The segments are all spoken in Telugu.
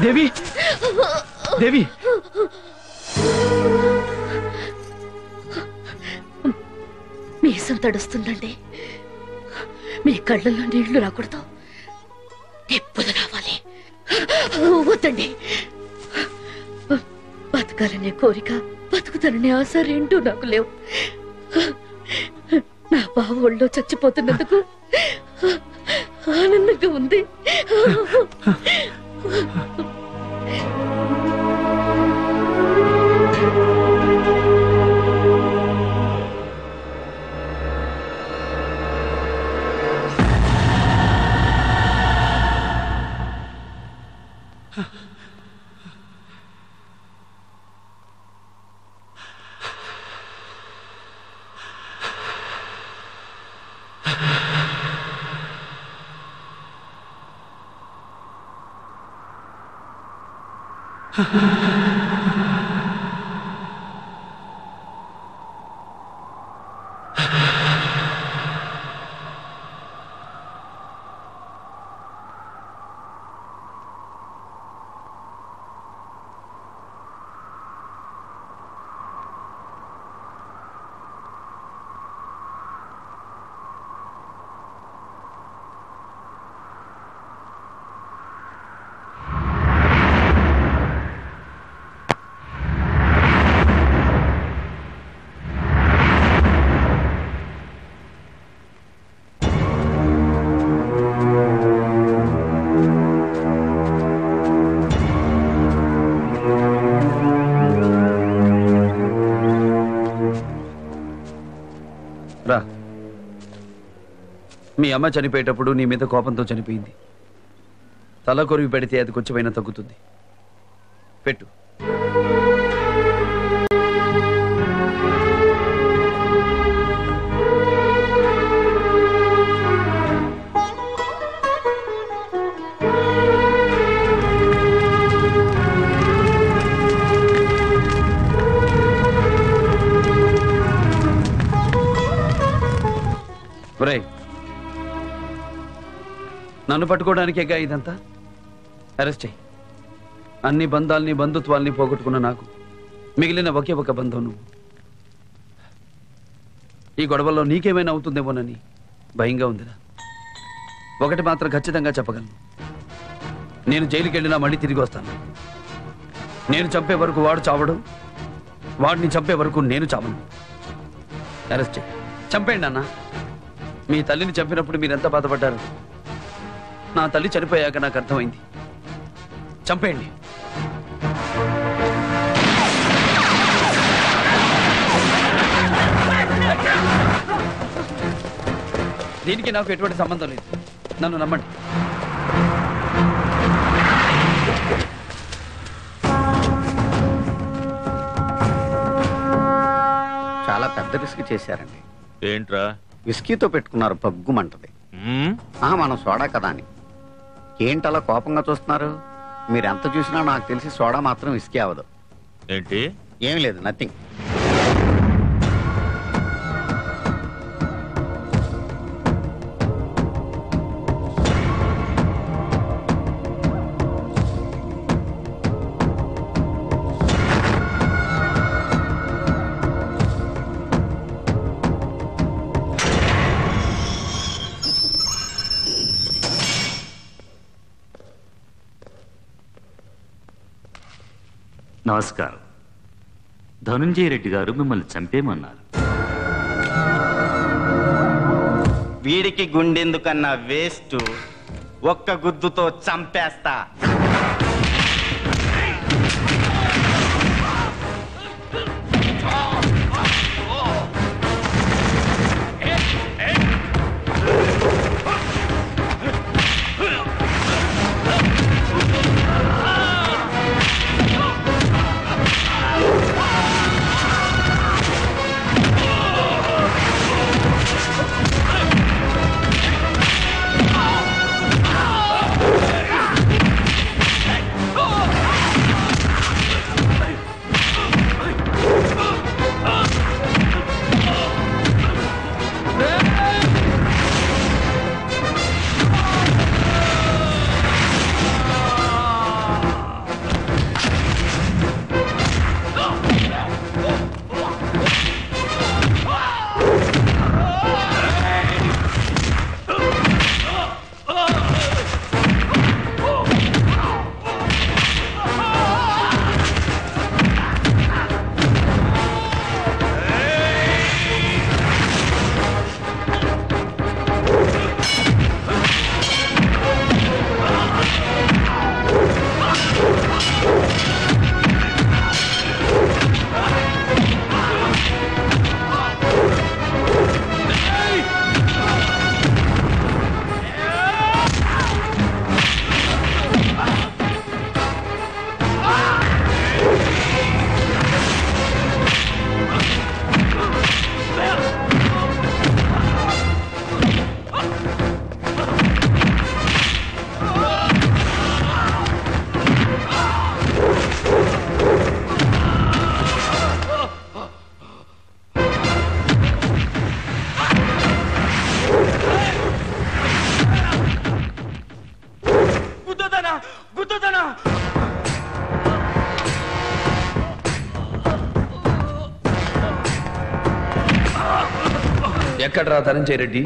దేవి దేవి మీసం తడుస్తుందండి. మీ కళ్ళల్లో నీళ్లు రాకూడదు, నిప్పులు రావాలి. వద్దండి. బతకాలనే కోరిక, బతుకుతాననే ఆశ రెండూ నాకు లేవు. నా బావ ఒళ్ళో చచ్చిపోతున్నందుకు ఆనందంగా ఉంది. మీ అమ్మ చనిపోయేటప్పుడు నీ మీద కోపంతో చనిపోయింది. తల కొరివి పెడితే అది కొంచెమైనా తగ్గుతుంది. పెట్టు. నన్ను పట్టుకోవడానికేగా ఇదంతా? అరెస్ట్ చెయ్యి. అన్ని బంధాల్ని బంధుత్వాల్ని పోగొట్టుకున్న నాకు మిగిలిన ఒకే ఒక బంధం నువ్వు. ఈ గొడవల్లో నీకేమైనా అవుతుందేమోనని భయంగా ఉందిరా. ఒకటి మాత్రం ఖచ్చితంగా చెప్పగలను, నేను జైలుకి వెళ్ళినా మళ్ళీ తిరిగి వస్తాను. నేను చంపే వరకు వాడు చావడం, వాడిని చంపే వరకు నేను చావను. అరెస్ట్ చెయ్యి. చంపేయండి అన్న. మీ తల్లిని చంపినప్పుడు మీరెంత బాధపడ్డారు. నా తల్లి చనిపోయాక నాకు అర్థమైంది. చంపేయండి. దీనికి నాకు ఎటువంటి సంబంధం లేదు. నన్ను నమ్మండి. చాలా పెద్ద రిస్క్ చేశారండి. ఏంట్రా? విస్కీతో పెట్టుకున్నారు, పగ్గుమంటది. మనం సోడా కదా అని. ఏంటలా కోపంగా చూస్తున్నారు? మీరెంత చూసినా నాకు తెలిసి సోడా మాత్రం విస్కీ అవ్వదు. ఏంటి? ఏం లేదు, నథింగ్. నమస్కారం. ధనుంజయ రెడ్డి గారు మిమ్మల్ని చంపేమన్నారు. వీడికి గుండెందుకన్నా వేస్ట్, ఒక్క గుద్దుతో చంపేస్తా. గుద్దుతాను. ఎక్కడ్రా ధనంజయ రెడ్డి?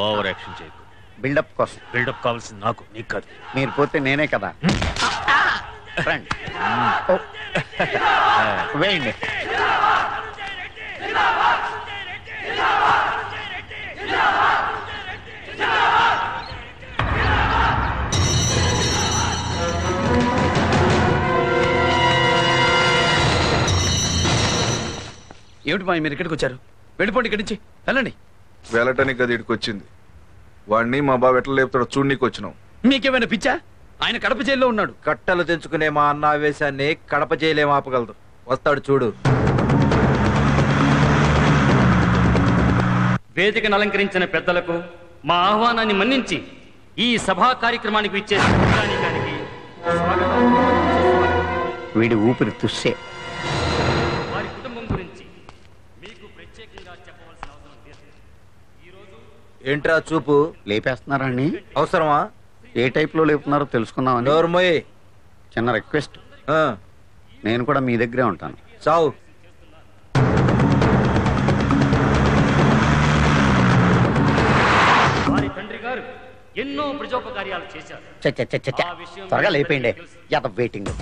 ఓవర్ యాక్షన్ చేయకు. బిల్డప్ కోసం. బిల్డప్ కావాల్సింది నాకు, నీకు కాదు. మీరు పోతే నేనే కదా. రండి. ఓ. వేయండి. ఏమిటి మా మీరు ఇక్కడికి వచ్చారు? వెళ్ళిపోండి ఇక్కడి నుంచి, వెళ్ళండి. వెళ్ళటానికి అది ఇక్కడికి వచ్చింది. వాడిని మా బాబు ఎట్లా లేపుతాడో చూడనీకి వచ్చినాం. మీకేమైనా పిచ్చా? ఆయన కడప జైల్లో ఉన్నాడు. కట్టలు తెంచుకునే మా అన్న ఆవేశాన్ని కడప జైలేం ఆపగలదు. వస్తాడు చూడు. వేదికను అలంకరించిన పెద్దలకు మా ఆహ్వానాన్ని మన్నించి ఈ సభా కార్యక్రమానికి ఇచ్చేసి వీడి ఊపిరి తుస్సే. వారి కుటుంబం గురించి మీకు ప్రత్యేకంగా చెప్పవలసిన అవసరం లేదు. ఏంట్రా చూపు? లేపేస్తున్నారా అండి? అవసరమా? ఏ టైప్ లో లేపుతున్నారో తెలుసుకుందామని. నోర్మోయ్. చిన్న రిక్వెస్ట్. నేను కూడా మీ దగ్గరే ఉంటాను. చావు. వారి తండ్రి గారు ఎన్నో ప్రజోపకార్యాలు చేశారు. త్వరగా లేపేయండి. యాదవ్ వెయిటింగ్.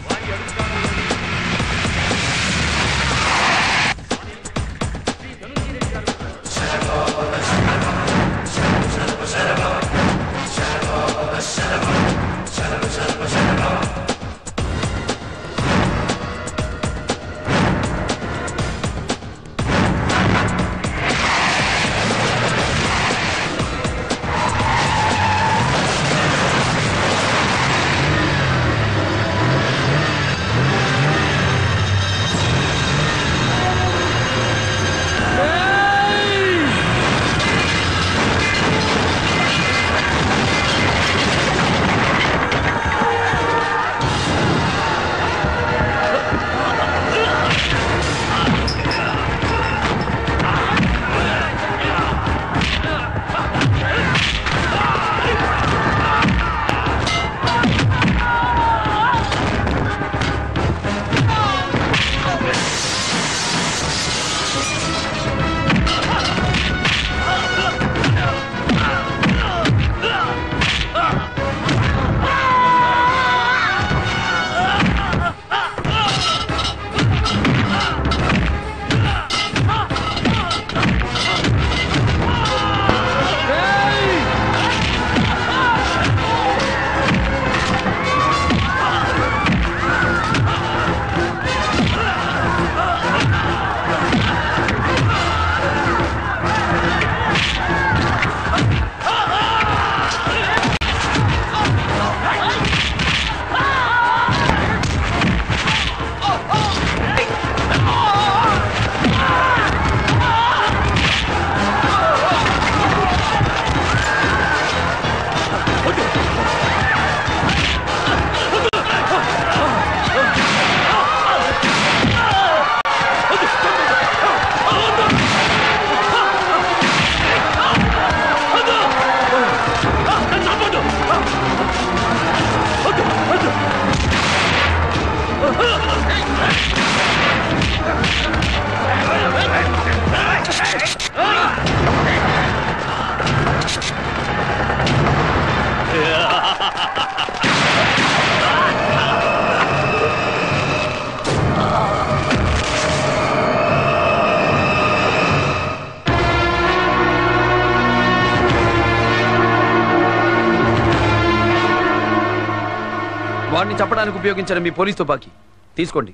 వాడిని చంపడానికి ఉపయోగించిన మీ పోలీస్ తుపాకీ తీసుకోండి.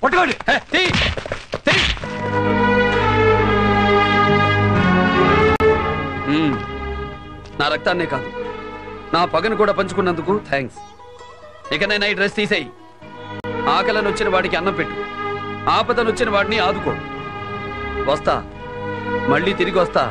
పట్టుకోండి. నా రక్తాన్నే కాదు, నా పగను కూడా పంచుకున్నందుకు థ్యాంక్స్. ఇకనైనా ఈ డ్రెస్ తీసేయి. ఆకలను వచ్చిన వాడికి అన్నం పెట్టు, ఆపదను వచ్చిన వాడిని ఆదుకో. వస్తా, మళ్ళీ తిరిగి వస్తా.